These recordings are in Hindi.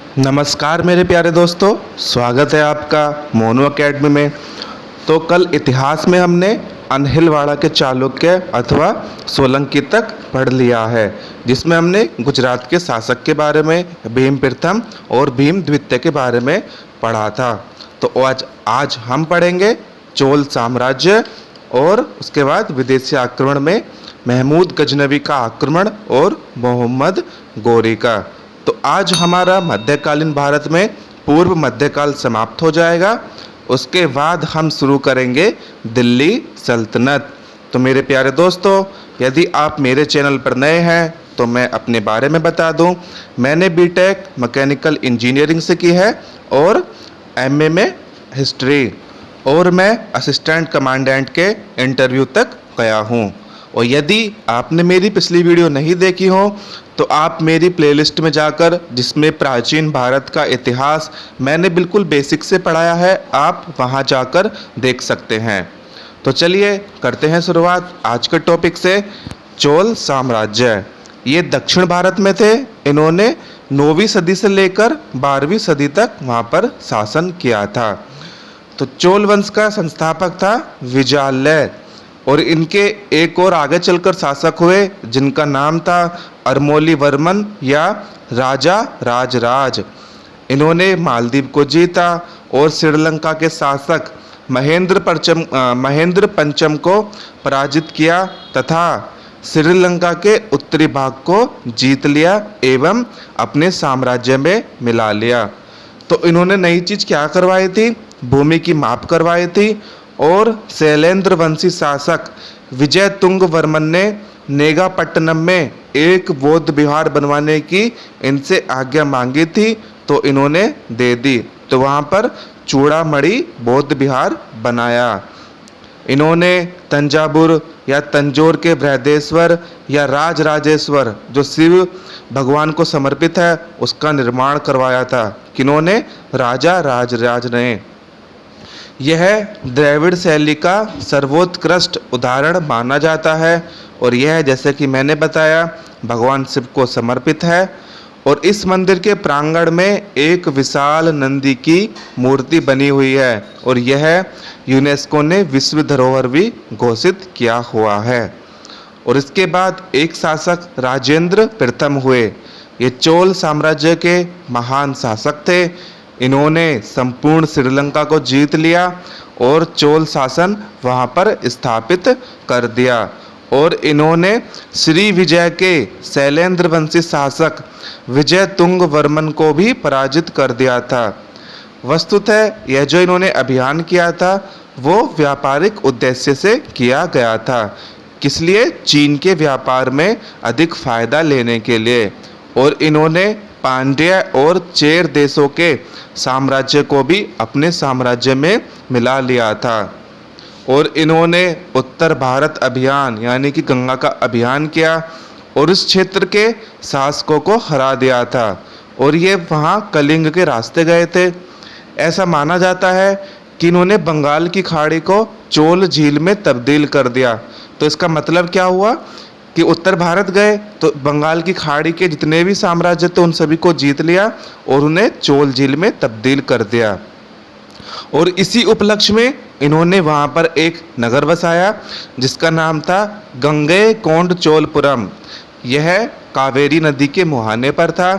नमस्कार मेरे प्यारे दोस्तों, स्वागत है आपका मोनू एकेडमी में। तो कल इतिहास में हमने अनहिलवाड़ा के चालुक्य अथवा सोलंकी तक पढ़ लिया है, जिसमें हमने गुजरात के शासक के बारे में, भीम प्रथम और भीम द्वितीय के बारे में पढ़ा था। तो आज हम पढ़ेंगे चोल साम्राज्य और उसके बाद विदेशी आक्रमण में महमूद गजनवी का आक्रमण और मोहम्मद गोरी का। तो आज हमारा मध्यकालीन भारत में पूर्व मध्यकाल समाप्त हो जाएगा। उसके बाद हम शुरू करेंगे दिल्ली सल्तनत। तो मेरे प्यारे दोस्तों, यदि आप मेरे चैनल पर नए हैं तो मैं अपने बारे में बता दूं। मैंने बीटेक मैकेनिकल इंजीनियरिंग से की है और एमए में हिस्ट्री, और मैं असिस्टेंट कमांडेंट के इंटरव्यू तक गया हूं। और यदि आपने मेरी पिछली वीडियो नहीं देखी हो तो आप मेरी प्लेलिस्ट में जाकर, जिसमें प्राचीन भारत का इतिहास मैंने बिल्कुल बेसिक से पढ़ाया है, आप वहां जाकर देख सकते हैं। तो चलिए करते हैं शुरुआत आज के टॉपिक से। चोल साम्राज्य ये दक्षिण भारत में थे। इन्होंने 9वीं सदी से लेकर 12वीं सदी तक वहां पर शासन किया था। तो चोल वंश का संस्थापक था विजयालय, और इनके एक और आगे चलकर शासक हुए जिनका नाम था अरमोली वर्मन या राजा राजराज। इन्होंने मालदीव को जीता और श्रीलंका के शासक महेंद्र पंचम को पराजित किया तथा श्रीलंका के उत्तरी भाग को जीत लिया एवं अपने साम्राज्य में मिला लिया। तो इन्होंने नई चीज क्या करवाई थी? भूमि की माप करवाई थी। और शैलेंद्र वंशी शासक विजय तुंग वर्मन ने नेगापट्टनम में एक बौद्ध विहार बनवाने की इनसे आज्ञा मांगी थी, तो इन्होंने दे दी। तो वहाँ पर चूड़ामणि बौद्ध विहार बनाया। इन्होंने तंजावुर या तंजौर के बृहदेश्वर या राजराजेश्वर, जो शिव भगवान को समर्पित है, उसका निर्माण करवाया था। किन्होंने? राजा राजराज ने। यह द्रविड़ शैली का सर्वोत्कृष्ट उदाहरण माना जाता है, और यह, जैसे कि मैंने बताया, भगवान शिव को समर्पित है। और इस मंदिर के प्रांगण में एक विशाल नंदी की मूर्ति बनी हुई है, और यह यूनेस्को ने विश्व धरोहर भी घोषित किया हुआ है। और इसके बाद एक शासक राजेंद्र प्रथम हुए। ये चोल साम्राज्य के महान शासक थे। इन्होंने संपूर्ण श्रीलंका को जीत लिया और चोल शासन वहां पर स्थापित कर दिया। और इन्होंने श्री विजय के शैलेंद्र वंशी शासक विजय तुंग वर्मन को भी पराजित कर दिया था। वस्तुतः यह जो इन्होंने अभियान किया था वो व्यापारिक उद्देश्य से किया गया था। किस लिए? चीन के व्यापार में अधिक फायदा लेने के लिए। और इन्होंने पांड्य और चेर देशों के साम्राज्य को भी अपने साम्राज्य में मिला लिया था। और इन्होंने उत्तर भारत अभियान यानी कि गंगा का अभियान किया और इस क्षेत्र के शासकों को हरा दिया था। और ये वहाँ कलिंग के रास्ते गए थे। ऐसा माना जाता है कि इन्होंने बंगाल की खाड़ी को चोल झील में तब्दील कर दिया। तो इसका मतलब क्या हुआ कि उत्तर भारत गए तो बंगाल की खाड़ी के जितने भी साम्राज्य थे उन सभी को जीत लिया और उन्हें चोल झील में तब्दील कर दिया। और इसी उपलक्ष्य में इन्होंने वहां पर एक नगर बसाया जिसका नाम था गंगैकोंड चोलपुरम। यह कावेरी नदी के मुहाने पर था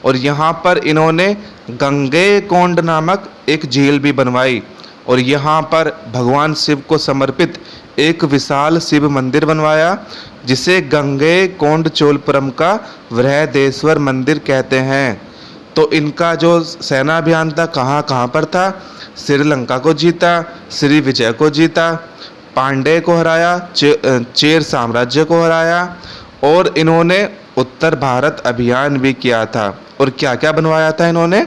और यहाँ पर इन्होंने गंगैकोंड नामक एक झील भी बनवाई। और यहाँ पर भगवान शिव को समर्पित एक विशाल शिव मंदिर बनवाया जिसे गंगैकोंड चोलपुरम का बृहदेश्वर मंदिर कहते हैं। तो इनका जो सेना अभियान था कहाँ पर था? श्रीलंका को जीता, श्री विजय को जीता, पांड्य को हराया, चेर साम्राज्य को हराया, और इन्होंने उत्तर भारत अभियान भी किया था। और क्या क्या बनवाया था इन्होंने?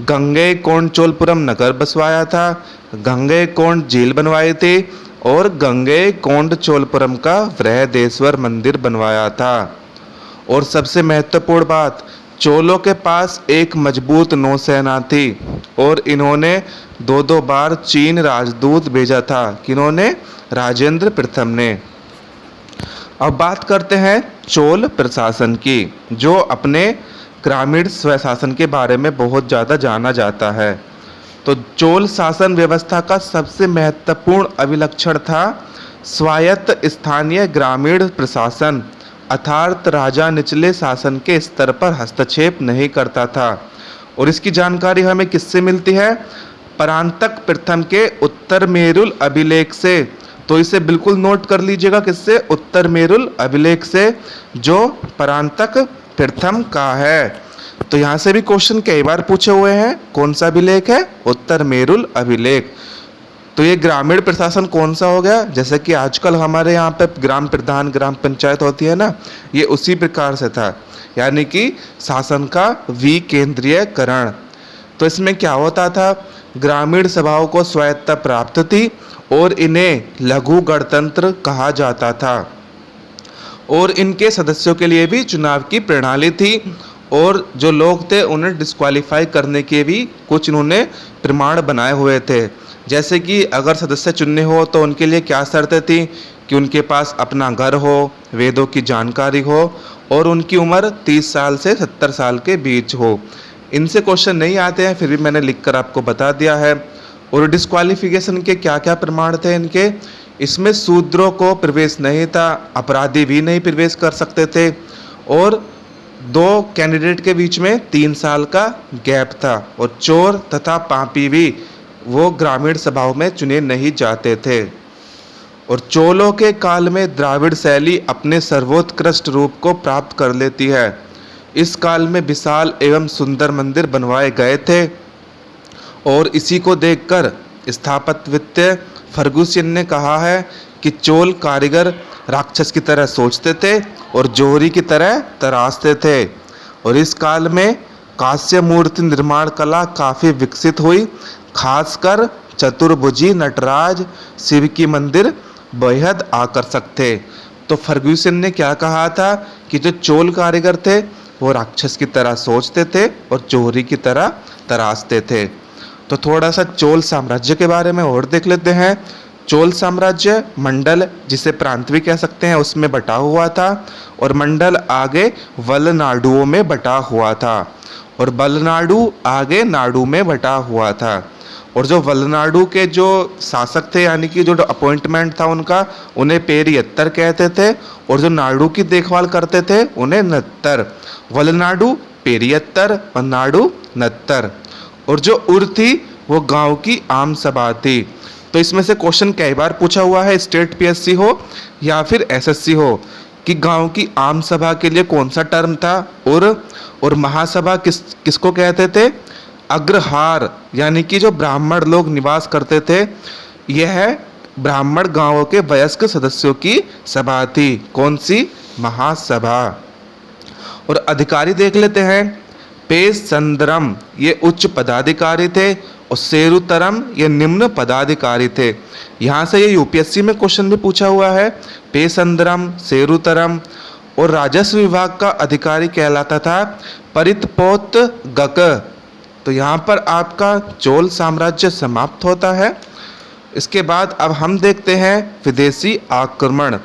गंगैकोंड चोलपुरम नगर बसवाया था, गंगैकोंड झील बनवाई थी और गंगैकोंड चोलपुरम का बृहदेश्वर मंदिर बनवाया था। और सबसे महत्वपूर्ण बात, चोलों के पास एक मजबूत नौसेना थी और इन्होंने 2 बार चीन राजदूत भेजा था। किन्होंने? राजेंद्र प्रथम ने। अब बात करते हैं चोल प्रशासन की, जो अपने ग्रामीण स्वशासन के बारे में बहुत ज़्यादा जाना जाता है। तो चोल शासन व्यवस्था का सबसे महत्वपूर्ण अभिलक्षण था स्वायत्त स्थानीय ग्रामीण प्रशासन, अर्थात राजा निचले शासन के स्तर पर हस्तक्षेप नहीं करता था। और इसकी जानकारी हमें किससे मिलती है? परांतक प्रथम के उत्तर मेरुल अभिलेख से। तो इसे बिल्कुल नोट कर लीजिएगा, किससे? उत्तर मेरुल अभिलेख से, जो परांतक प्रथम का है। तो यहाँ से भी क्वेश्चन कई बार पूछे हुए हैं। कौन सा अभिलेख है? उत्तर मेरुल अभिलेख। तो ये ग्रामीण प्रशासन कौन सा हो गया? जैसे कि आजकल हमारे यहाँ पे ग्राम प्रधान, ग्राम पंचायत होती है ना, ये उसी प्रकार से था, यानी कि शासन का विकेंद्रीयकरण। तो इसमें क्या होता था? ग्रामीण सभाओं को स्वायत्तता प्राप्त थी और इन्हें लघु गणतंत्र कहा जाता था। और इनके सदस्यों के लिए भी चुनाव की प्रणाली थी, और जो लोग थे उन्हें डिस्क्वालीफाई करने के भी कुछ इन्होंने प्रमाण बनाए हुए थे। जैसे कि अगर सदस्य चुनने हो तो उनके लिए क्या शर्तें थी? कि उनके पास अपना घर हो, वेदों की जानकारी हो और उनकी उम्र 30 साल से 70 साल के बीच हो। इनसे क्वेश्चन नहीं आते हैं, फिर भी मैंने लिखकर आपको बता दिया है। और डिस्क्वालिफिकेशन के क्या क्या प्रमाण थे इनके? इसमें शूद्रों को प्रवेश नहीं था, अपराधी भी नहीं प्रवेश कर सकते थे, और 2 कैंडिडेट के बीच में 3 साल का गैप था, और चोर तथा पापी भी वो ग्रामीण सभाओं में चुने नहीं जाते थे। और चोलों के काल में द्राविड़ शैली अपने सर्वोत्कृष्ट रूप को प्राप्त कर लेती है। इस काल में विशाल एवं सुंदर मंदिर बनवाए गए थे, और इसी को देखकर स्थापत्यविद फर्गुसन ने कहा है कि चोल कारीगर राक्षस की तरह सोचते थे और जोहरी की तरह तराशते थे। और इस काल में कांस्य मूर्ति निर्माण कला काफ़ी विकसित हुई, खासकर चतुर्भुजी नटराज शिव की मंदिर बेहद आकर्षक थे। तो फर्गुसन ने क्या कहा था? कि जो चोल कारीगर थे वो राक्षस की तरह सोचते थे और जोहरी की तरह तराशते थे। तो थोड़ा सा चोल साम्राज्य के बारे में और देख लेते हैं। चोल साम्राज्य मंडल, जिसे प्रांत भी कह सकते हैं, उसमें बटा हुआ था, और मंडल आगे वलनाडुओं में बटा हुआ था, और वलनाडु आगे नाडु में बटा हुआ था। और जो वलनाडु के जो शासक थे, यानी कि जो अपॉइंटमेंट था उनका, उन्हें पेरियत्तर कहते थे, और जो नाडु की देखभाल करते थे उन्हें नत्तर। वलनाडु पेरियत्तर और नाडु नत्तर। और जो उर थी वो गांव की आम सभा थी। तो इसमें से क्वेश्चन कई बार पूछा हुआ है, स्टेट पीएससी हो या फिर एसएससी हो, कि गांव की आम सभा के लिए कौन सा टर्म था? और महासभा किसको कहते थे? अग्रहार, यानी कि जो ब्राह्मण लोग निवास करते थे, यह ब्राह्मण गांवों के वयस्क सदस्यों की सभा थी। कौन सी? महासभा। और अधिकारी देख लेते हैं। पेसंदरम ये उच्च पदाधिकारी थे, और सेरुतरम ये निम्न पदाधिकारी थे। यहाँ से ये यूपीएससी में क्वेश्चन भी पूछा हुआ है। पेसंदरम, सेरुतरम। और राजस्व विभाग का अधिकारी कहलाता था परितपोत गक। तो यहाँ पर आपका चोल साम्राज्य समाप्त होता है। इसके बाद अब हम देखते हैं विदेशी आक्रमण।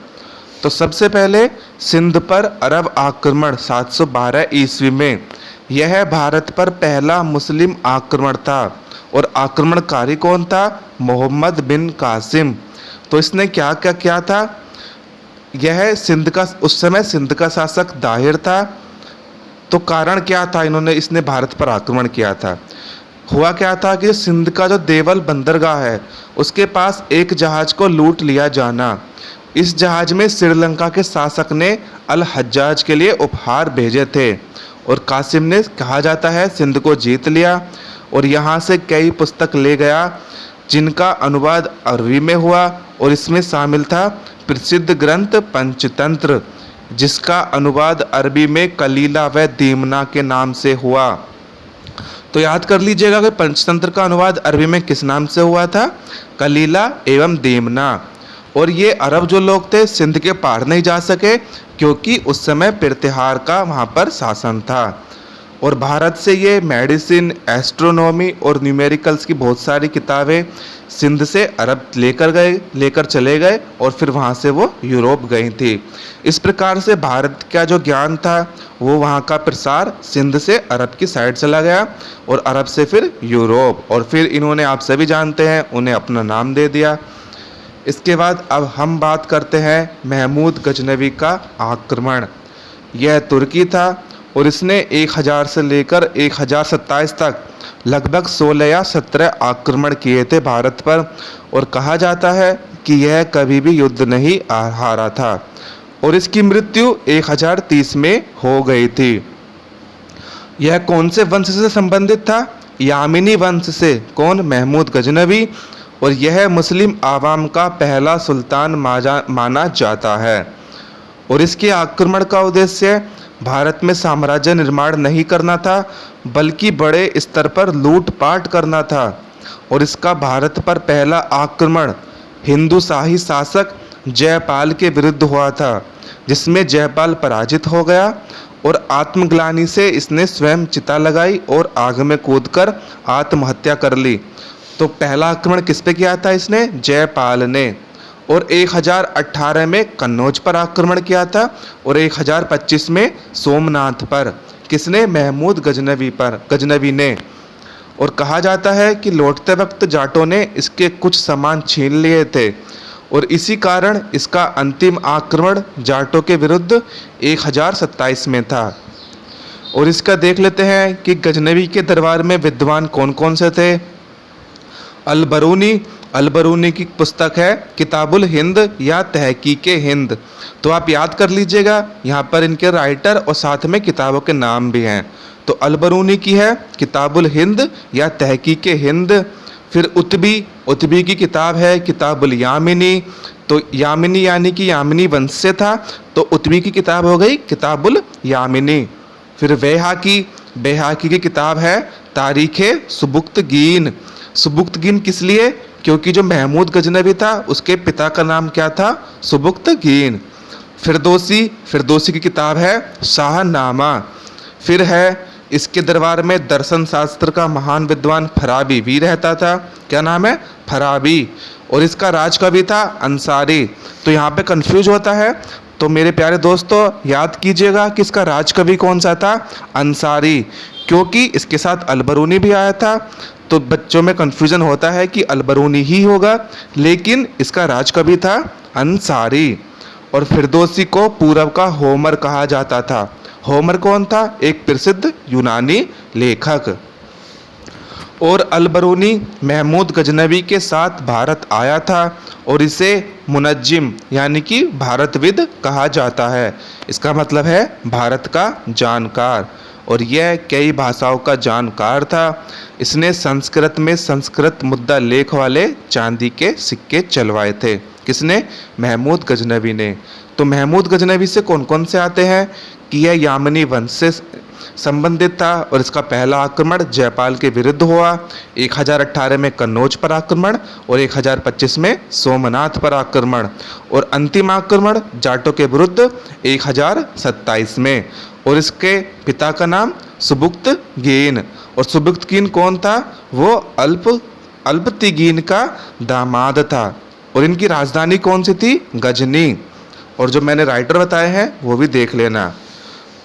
तो सबसे पहले सिंध पर अरब आक्रमण 712 ईस्वी में। यह भारत पर पहला मुस्लिम आक्रमण था, और आक्रमणकारी कौन था? मोहम्मद बिन कासिम। तो इसने क्या क्या किया था? यह सिंध का, उस समय सिंध का शासक दाहिर था। तो कारण क्या था? इसने भारत पर आक्रमण किया था। हुआ क्या था कि सिंध का जो देवल बंदरगाह है, उसके पास एक जहाज को लूट लिया जाना। इस जहाज में श्रीलंका के शासक ने अल हज्जाज के लिए उपहार भेजे थे, और कासिम ने, कहा जाता है, सिंध को जीत लिया, और यहाँ से कई पुस्तक ले गया जिनका अनुवाद अरबी में हुआ, और इसमें शामिल था प्रसिद्ध ग्रंथ पंचतंत्र, जिसका अनुवाद अरबी में कलीला व दीमना के नाम से हुआ। तो याद कर लीजिएगा कि पंचतंत्र का अनुवाद अरबी में किस नाम से हुआ था? कलीला एवं दीमना। और ये अरब जो लोग थे सिंध के पार नहीं जा सके, क्योंकि उस समय पिरतिहार का वहाँ पर शासन था। और भारत से ये मेडिसिन, एस्ट्रोनॉमी और न्यूमेरिकल्स की बहुत सारी किताबें सिंध से अरब लेकर चले गए और फिर वहाँ से वो यूरोप गई थी। इस प्रकार से भारत का जो ज्ञान था वो वहाँ का प्रसार सिंध से अरब की साइड चला गया और अरब से फिर यूरोप, और फिर इन्होंने, आप सभी जानते हैं, उन्हें अपना नाम दे दिया। इसके बाद अब हम बात करते हैं महमूद गजनवी का आक्रमण। यह तुर्की था और इसने 1000 से लेकर 1027 तक लगभग 16 या 17 आक्रमण किए थे भारत पर, और कहा जाता है कि यह कभी भी युद्ध नहीं हारा था और इसकी मृत्यु 1030 में हो गई थी। यह कौन से वंश से संबंधित था? यामिनी वंश से। कौन? महमूद गजनवी। और यह मुस्लिम आवाम का पहला सुल्तान माना जाता है। और इसके आक्रमण का उद्देश्य भारत में साम्राज्य निर्माण नहीं करना था, बल्कि बड़े स्तर पर लूटपाट करना था। और इसका भारत पर पहला आक्रमण हिंदू शाही शासक जयपाल के विरुद्ध हुआ था, जिसमें जयपाल पराजित हो गया और आत्मग्लानि से इसने स्वयं चिता लगाई और आग में कूदकर आत्महत्या कर ली। तो पहला आक्रमण किस पे किया था इसने? जयपाल ने। और 1018 में कन्नौज पर आक्रमण किया था और 1025 में सोमनाथ पर। किसने? महमूद गजनवी ने। और कहा जाता है कि लौटते वक्त जाटों ने इसके कुछ सामान छीन लिए थे और इसी कारण इसका अंतिम आक्रमण जाटों के विरुद्ध 1027 में था। और इसका देख लेते हैं कि गजनवी के दरबार में विद्वान कौन कौन से थे। अलबरूनी की पुस्तक है किताबुल हिंद या तहकीके हिंद। तो आप याद कर लीजिएगा, यहाँ पर इनके राइटर और साथ में किताबों के नाम भी हैं। तो अलबरूनी की है किताबुल हिंद या तहकीके हिंद। फिर उतबी की किताब है किताबुल यामिनी। तो यामिनी यानी कि यामिनी वंश से था, तो उतबी की किताब हो गई किताबुल यामिनी। फिर बेहाकी की किताब है तारीखे सुबुक्तगीन। सुबुक्तगीन किस लिए? क्योंकि जो महमूद गजनवी था उसके पिता का नाम क्या था? सुबुक्तगीन। फिरदौसी की किताब है शाहनामा। फिर है इसके दरबार में दर्शन शास्त्र का महान विद्वान फराबी भी रहता था। क्या नाम है? फराबी। और इसका राजकवि था अंसारी। तो यहाँ पे कंफ्यूज होता है, तो मेरे प्यारे दोस्तों याद कीजिएगा कि इसका राजकवि कौन सा था? अंसारी, क्योंकि इसके साथ अलबरूनी भी आया था। तो बच्चों में कंफ्यूजन होता है कि अलबरूनी ही होगा, लेकिन इसका राजकवि था अंसारी। और फिरदौसी को पूरब का होमर कहा जाता था। होमर कौन था? एक प्रसिद्ध यूनानी लेखक। और अलबरूनी महमूद गजनवी के साथ भारत आया था और इसे मुनज्जिम यानी कि भारतविद कहा जाता है। इसका मतलब है भारत का जानकार, और यह कई भाषाओं का जानकार था। इसने संस्कृत में संस्कृत मुद्दा लेख वाले चांदी के सिक्के चलवाए थे। किसने? महमूद गजनवी ने। तो महमूद गजनवी से कौन कौन से आते हैं कि यह यामिनी वंश से संबंधित था और इसका पहला आक्रमण जयपाल के विरुद्ध हुआ। 1018 में कन्नौज पर आक्रमण और 1025 में सोमनाथ पर आक्रमण, और अंतिम आक्रमण जाटों के विरुद्ध 1027 में। और इसके पिता का नाम सुबुक्तगीन। और सुबुक्तगीन कौन था? वो अल्पतिगीन का दामाद था। और इनकी राजधानी कौन सी थी? गजनी। और जो मैंने राइटर बताए हैं वो भी देख लेना।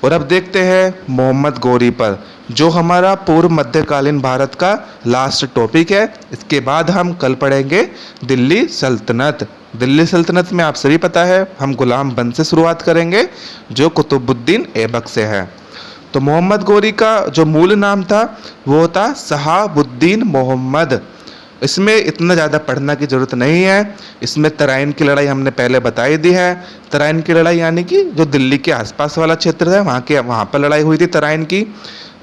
और अब देखते हैं मोहम्मद गौरी पर, जो हमारा पूर्व मध्यकालीन भारत का लास्ट टॉपिक है। इसके बाद हम कल पढ़ेंगे दिल्ली सल्तनत। दिल्ली सल्तनत में आप सभी पता है हम गुलाम बंद से शुरुआत करेंगे, जो कुतुबुद्दीन ऐबक से है। तो मोहम्मद गौरी का जो मूल नाम था वो था शहाबुद्दीन मोहम्मद। इसमें इतना ज़्यादा पढ़ना की ज़रूरत नहीं है। इसमें तराइन की लड़ाई हमने पहले बताई दी है। तराइन की लड़ाई यानी कि जो दिल्ली के आसपास वाला क्षेत्र है वहाँ पर लड़ाई हुई थी तराइन की।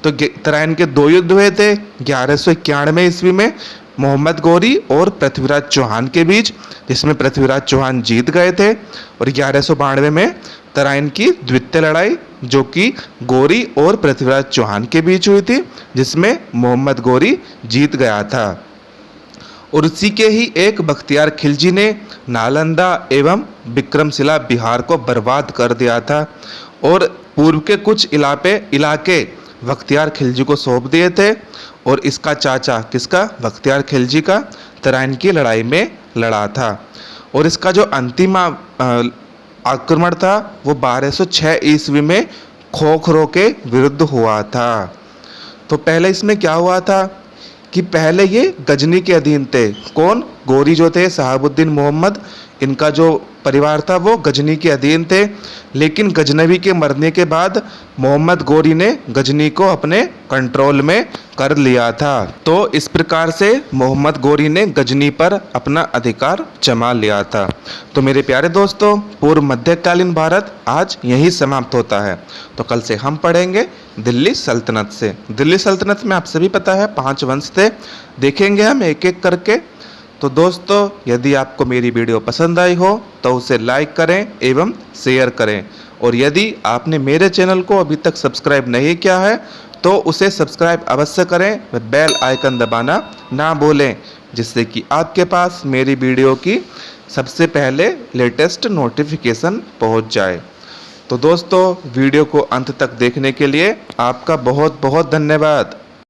तो तराइन के 2 युद्ध हुए थे 1191 ईस्वी में मोहम्मद गौरी और पृथ्वीराज चौहान के बीच, जिसमें पृथ्वीराज चौहान जीत गए थे। और 1192 में तराइन की द्वितीय लड़ाई जो कि गौरी और पृथ्वीराज चौहान के बीच हुई थी, जिसमें मोहम्मद गौरी जीत गया था। और उसी के ही एक बख्तियार खिलजी ने नालंदा एवं विक्रमशिला बिहार को बर्बाद कर दिया था और पूर्व के कुछ इलाके बख्तियार खिलजी को सौंप दिए थे और इसका चाचा किसका, बख्तियार खिलजी का, तराइन की लड़ाई में लड़ा था। और इसका जो अंतिम आक्रमण था वो 1206 ईस्वी में खोखरो के विरुद्ध हुआ था। तो पहले इसमें क्या हुआ था कि पहले ये गजनी के अधीन थे। कौन, गोरी जो थे शहाबुद्दीन मोहम्मद, इनका जो परिवार था वो गजनी के अधीन थे। लेकिन गजनवी के मरने के बाद मोहम्मद गोरी ने गजनी को अपने कंट्रोल में कर लिया था। तो इस प्रकार से मोहम्मद गोरी ने गजनी पर अपना अधिकार जमा लिया था। तो मेरे प्यारे दोस्तों, पूर्व मध्यकालीन भारत आज यहीं समाप्त होता है। तो कल से हम पढ़ेंगे दिल्ली सल्तनत से। दिल्ली सल्तनत में आप सभी पता है 5 वंश थे, देखेंगे हम एक एक करके। तो दोस्तों, यदि आपको मेरी वीडियो पसंद आई हो तो उसे लाइक करें एवं शेयर करें। और यदि आपने मेरे चैनल को अभी तक सब्सक्राइब नहीं किया है तो उसे सब्सक्राइब अवश्य करें व बेल आइकन दबाना ना भूलें, जिससे कि आपके पास मेरी वीडियो की सबसे पहले लेटेस्ट नोटिफिकेशन पहुंच जाए। तो दोस्तों, वीडियो को अंत तक देखने के लिए आपका बहुत बहुत धन्यवाद।